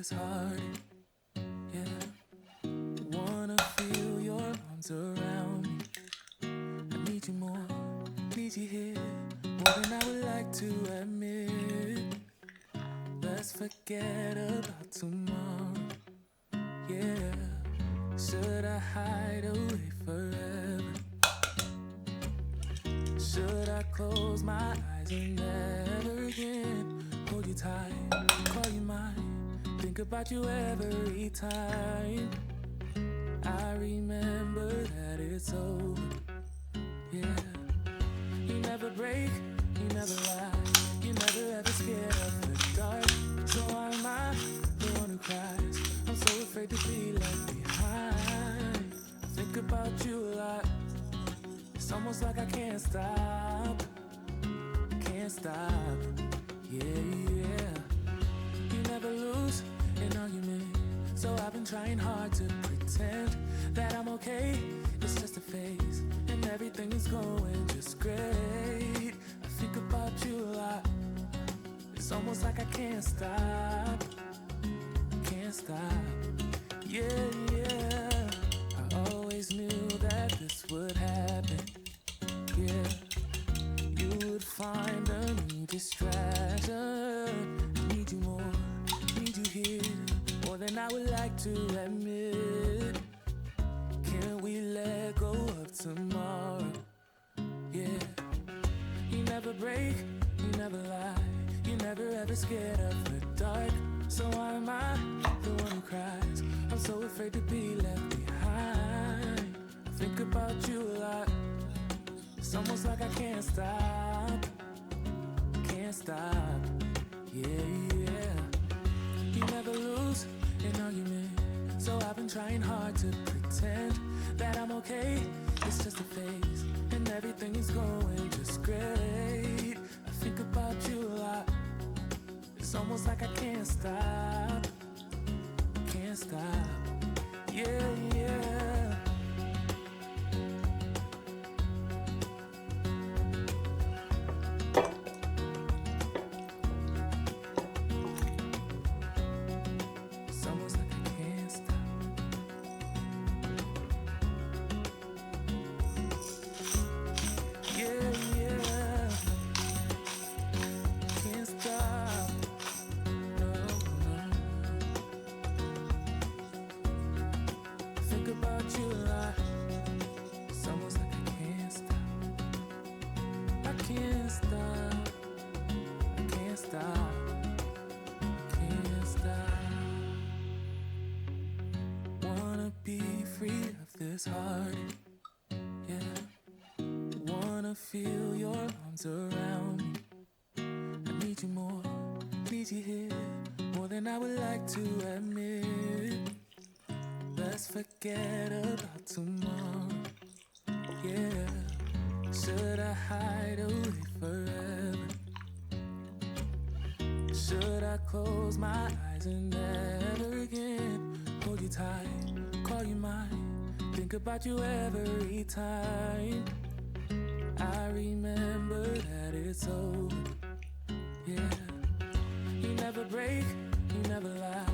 this heart. Yeah, wanna feel your arms around me. I need you more, need you here, more than I would like to admit. Let's forget about tomorrow. Yeah, should I hide away forever? Should I close my eyes and never again hold you tight, call you mine, think about you every time? I remember that it's over. Yeah, you never break, you never lie, you never ever scared of the dark. So why am I the one who cries? I'm so afraid to be left behind. I think about you a lot. It's almost like I can't stop, can't stop. Yeah, yeah. You never lose an argument, so I've been trying hard to pretend that I'm okay. It's just a phase, and everything is going just great. I think about you a lot. It's almost like I can't stop, can't stop. Yeah, yeah. I always knew that this would happen. Yeah, you would find a new distraction. I need you more, need you here, more than I would like to admit. Can we let go of tomorrow? Yeah, you never break, you never lie, you never ever scared of the dark. So why am I the one who cries? I'm so afraid to be left behind. I think about you a lot. It's almost like I can't stop, can't stop. Yeah, yeah. You never lose an argument, so I've been trying hard to pretend that I'm okay. It's just a phase, and everything is going just great. I think about you a lot. It's almost like I can't stop, can't stop. Yeah, yeah. It's almost like I can't stop. Yeah, yeah. Can't stop. No, no. Think about you a lot. It's almost like I can't stop. I can't stop. I can't stop. Can't stop. Wanna be free of this heart. Yeah. Wanna feel your arms around me. I need you more, need you here, more than I would like to admit. Let's forget about tomorrow. Yeah, should I hide away forever? Should I close my eyes and never again hold you tight, call you mine, think about you every time? I remember that it's over. Yeah, you never break, you never lie,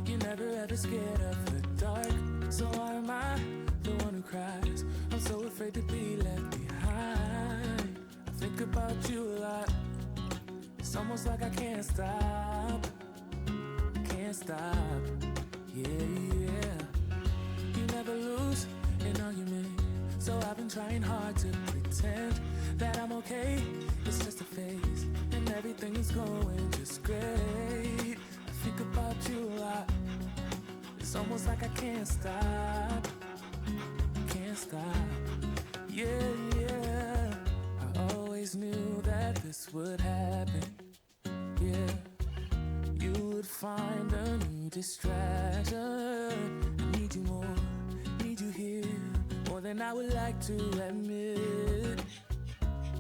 you never ever scared of the dark. So why am I the one who cries? I'm so afraid to be left behind. I think about you a lot. It's almost like I can't stop, can't stop. Yeah, yeah. You never lose an argument, so I've been trying hard to pretend that I'm okay. It's just a phase, and everything is going just great. I think about you a lot. It's almost like I can't stop, can't stop. Yeah, yeah. I always knew that this would happen. Yeah, you would find a new distraction. I need you more, need you here, more than I would like to admit.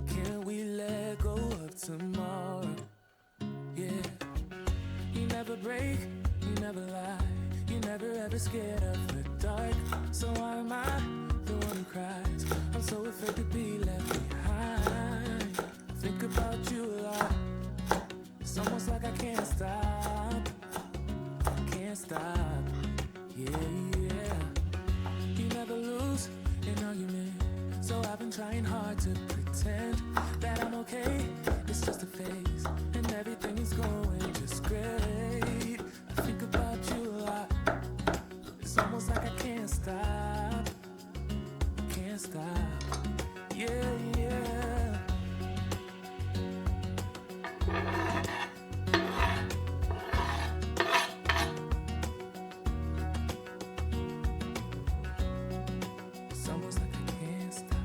Can we let go of tomorrow? Yeah, you never break, you never lie, you never ever scared of the dark. So why am I the one who cries? I'm so afraid to be left behind. I think about you a lot. It's almost like I can't stop, can't can't stop. Yeah, yeah. You never lose an argument, so I've been trying hard to pretend that I'm okay. It's just a phase, and everything is going just great. I think about you a lot. It's almost like I can't stop. Can't stop. Yeah, yeah. It's almost like I can't stop.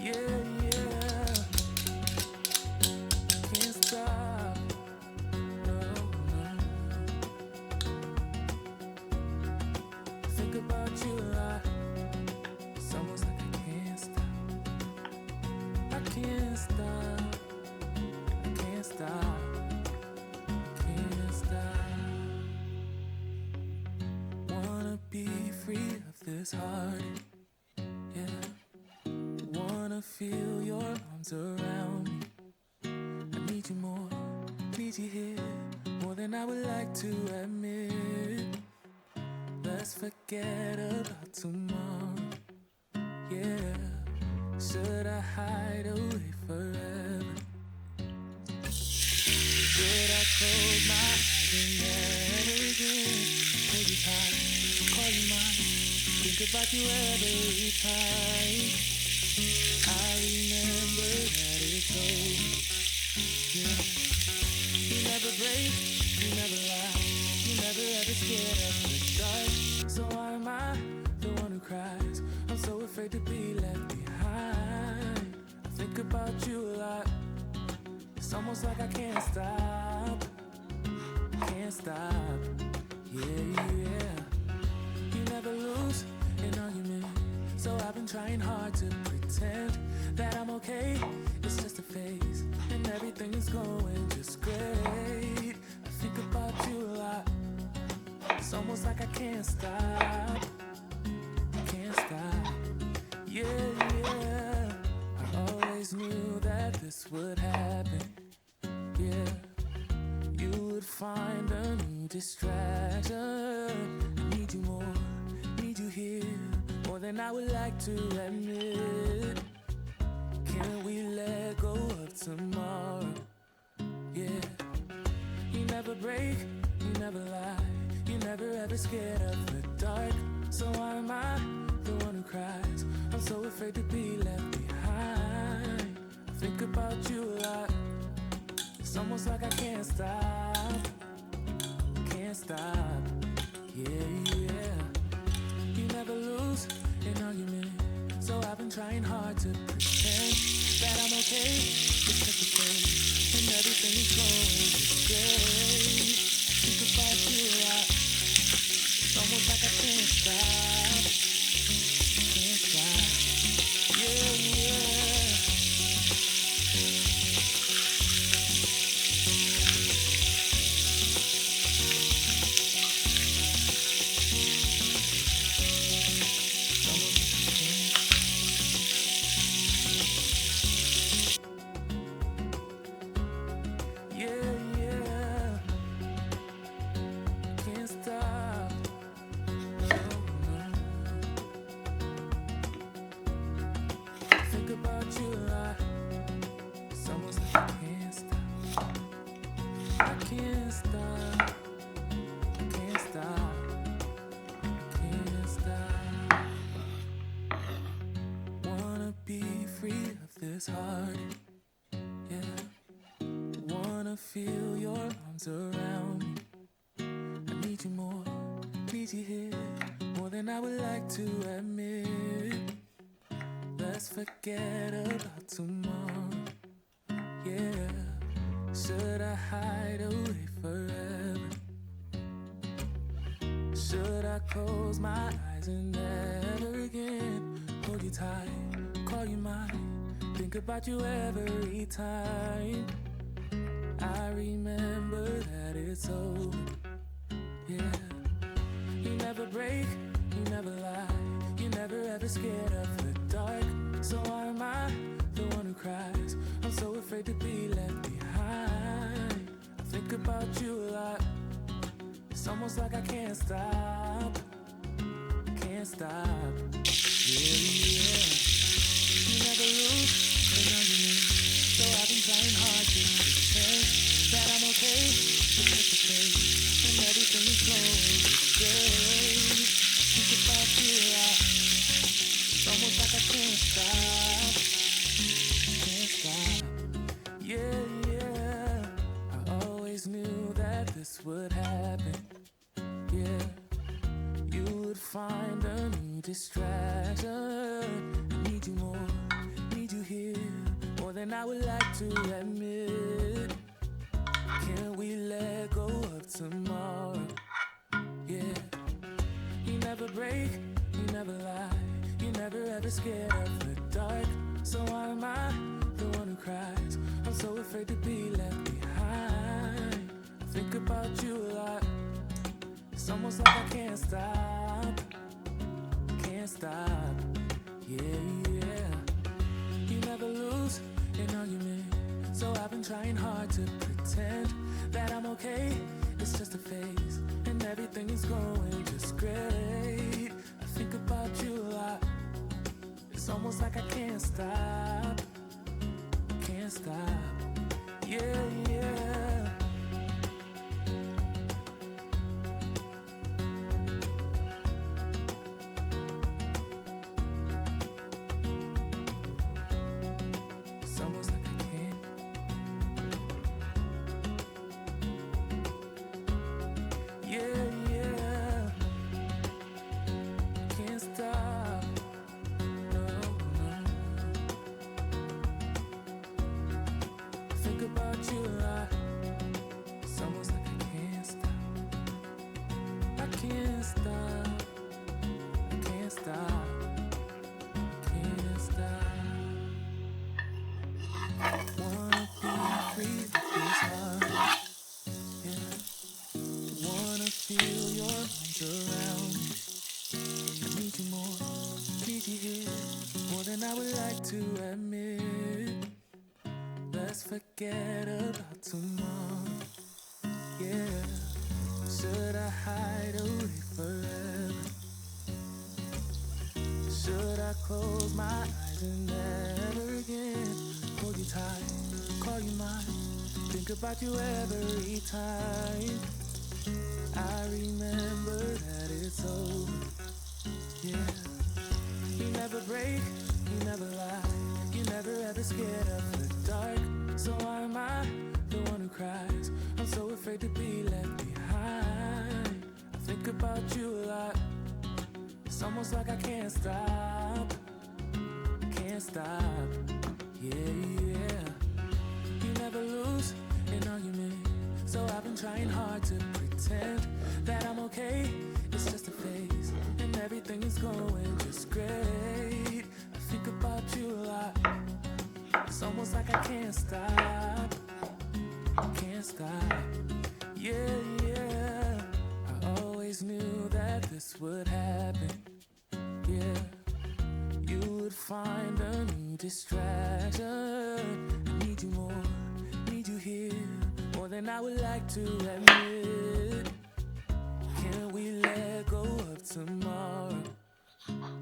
Yeah, yeah. Can't stop. No, no. Think about you a lot. It's almost like I can't stop. I can't stop. I can't stop. Can't stop. Wanna be free of this heart. Yeah. Wanna feel your arms around me. I need you more, need you here, more than I would like to admit. Let's forget about tomorrow. Yeah. Should I hide away forever? Should I close my eyes and never again hold you tight, call you mine, think about you every time? I remember that it's over. Yeah. You never break, you never lie, you never ever scared of the dark. So why am I the one who cries? I'm so afraid to be left behind. I think about you a lot. It's almost like I can't stop. Can't stop. Yeah, yeah. You never lose an argument, so I've been trying hard to pretend that I'm okay. It's just a phase, and everything is going just great. I think about you a lot. It's almost like I can't stop. Can't stop. Yeah, yeah. I always knew that this would happen. Yeah. You would find a new distraction. I need you more, need you here, more than I would like to admit. Can we let go of tomorrow? Yeah. You never break, you never lie, you never ever scared of the dark. So why am I the one who cries? I'm so afraid to be left behind. I think about you a lot. It's almost like I can't stop. Can't stop. Yeah, yeah. You never lose an argument, so I've been trying hard to pretend that I'm okay. It's just a phase, and everything is going just great. I think about you a lot. It's almost like I can't stop. Can't stop. Yeah, yeah. This heart, yeah. Wanna feel your arms around me. I need you more, need you here, more than I would like to admit. Let's forget about tomorrow, yeah. Should I hide away forever? Should I close my eyes and never again hold you tight, call you mine, think about you every time? I remember that it's over. Yeah. You never break, you never lie, you never ever scared of the dark. So why am I the one who cries? I'm so afraid to be left behind. almost like I can't stop, can't stop. Yeah, yeah. You never lose an argument, so I've been trying hard to pretend that I'm okay. It's just a phase, and everything is flowing great. I think about you a lot. It's almost like I can't stop, can't stop. Yeah, yeah. I always knew that this would happen. Yeah, you would find a new distraction. I need you more, need you here, more than I would like to admit. Can we let go of tomorrow? Yeah, you never break, you never lie, you never ever scared of the dark. So why am I the one who cries? I'm so afraid to be left behind. I think about you a lot. It's almost like I can't stop, can't stop. Yeah, yeah. You never lose an argument, so I've been trying hard to pretend that I'm okay. It's just a phase, and everything is going just great. I think about you a lot. It's almost like I can't stop, can't stop. Yeah, yeah. It's almost like I can't. Yeah, yeah. Can't stop. No, no. Think about you a lot. It's almost like I can't stop. I can't stop. I can't stop. Can't stop. Wanna be free with this heart. Yeah. Wanna feel your arms around me. I need you more, need you here, more than I would like to admit. Let's forget about tomorrow. Yeah. Should I hide away forever? Should I close my eyes and never again hold you tight, call you mine, think about you every time? I remember that it's over. Yeah. You never break, you never lie, you never ever scared of the dark. So why am I the one who cries? I'm so afraid to be left behind. I think about you a lot. It's almost like I can't stop, can't stop. Yeah, yeah. You never lose an argument, so I've been trying hard to pretend that I'm okay. It's just a phase, and everything is going just great. I think about you a lot. It's almost like I can't stop, can't stop. Yeah, yeah. I always knew that this would happen. Yeah, you would find a new distraction. I need you more, need you here, more than I would like to admit. Can we let go of tomorrow?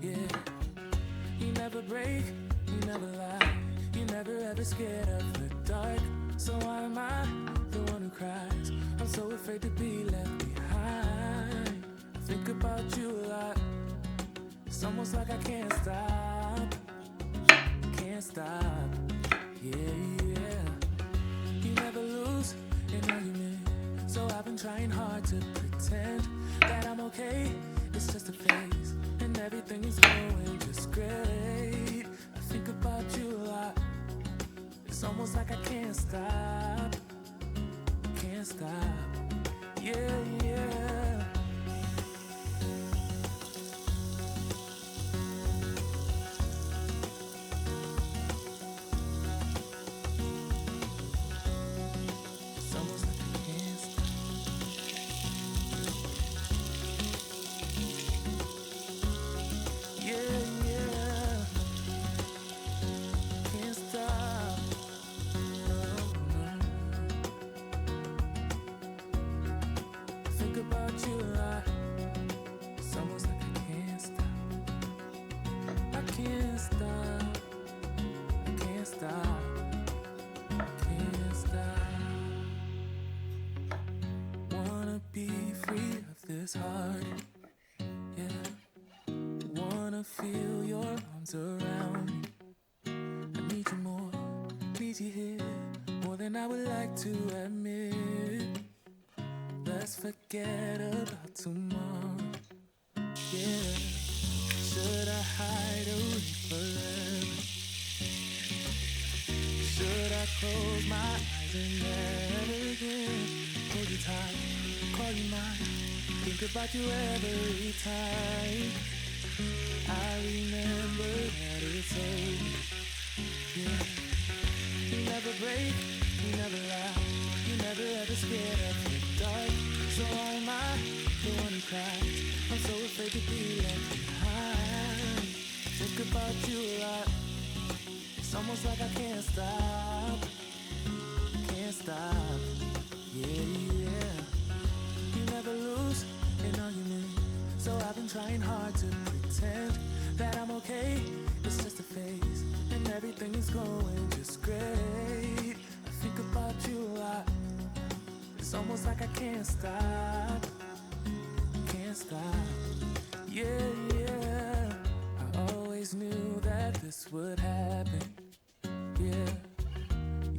Yeah. You never break, you never lie, you never ever scared of the dark. So why am I the one who cries? I'm so afraid to be left behind. I think about you a lot. It's almost like I can't stop, can't stop. Yeah, yeah. You never lose an argument, so I've been trying hard to pretend that I'm okay. It's just a phase, and everything is going just great. I think about you a lot. It's almost like I can't stop, can't stop. Yeah, yeah. It's almost like I can't stop. Yeah, yeah. Can't stop. No, no. this hard. Yeah, wanna feel your arms around me. I need you more, need you here, more than I would like to admit. Let's forget about tomorrow. Yeah, should I hide away forever? Should I close my eyes and never again hold you tight, call you mine, think about you every time I remember that it's over. Yeah, you never break, you never lie, you never ever scared of the dark. So why am I the one who cries? I'm so afraid to be left behind. I think about you a lot. It's almost like I can't stop, can't stop. Yeah, yeah. You never lose an argument, so I've been trying hard to pretend that I'm okay. It's just a phase, and everything is going just great. I think about you a lot. It's almost like I can't stop, can't stop. Yeah, yeah. I always knew that this would happen. Yeah,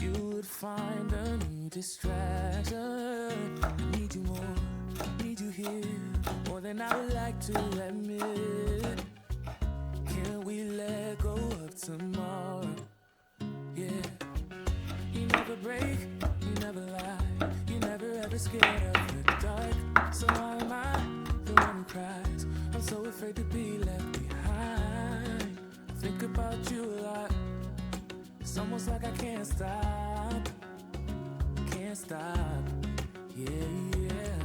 you would find a new distraction. I need you more, need you here, more than I would like to admit. Can we let go of tomorrow? Yeah, you never break, you never lie, you never ever scared of the dark. So why am I the one who cries? I'm so afraid to be left behind. I think about you a lot. It's almost like I can't stop, can't stop. Yeah, yeah.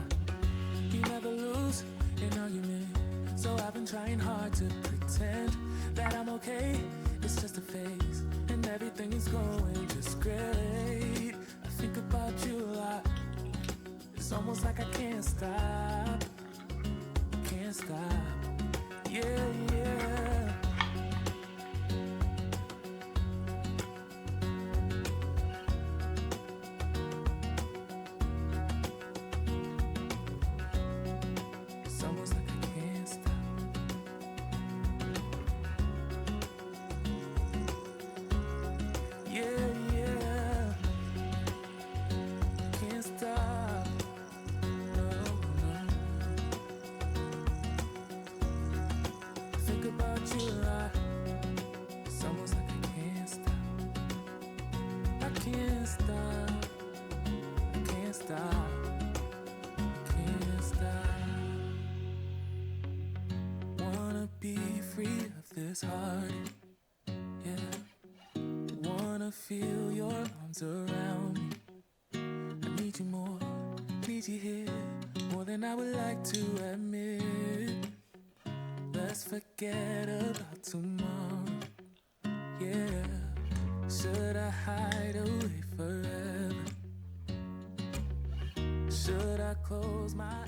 You never lose an argument, so I've been trying hard to pretend that I'm okay. It's just a phase, and everything is going just great. I think about you a lot. It's almost like I can't stop, can't stop. Yeah, yeah. It's almost like I can't stop. Yeah, yeah. Can't stop. No, no. Think about you a lot. It's almost like I can't stop. I can't stop. I can't stop. Can't stop. Wanna be free of this heart. Yeah. Wanna feel your arms around me. I need you more, need you here, more than I would like to admit. Let's forget about tomorrow. Yeah, should I hide away forever? Should I close my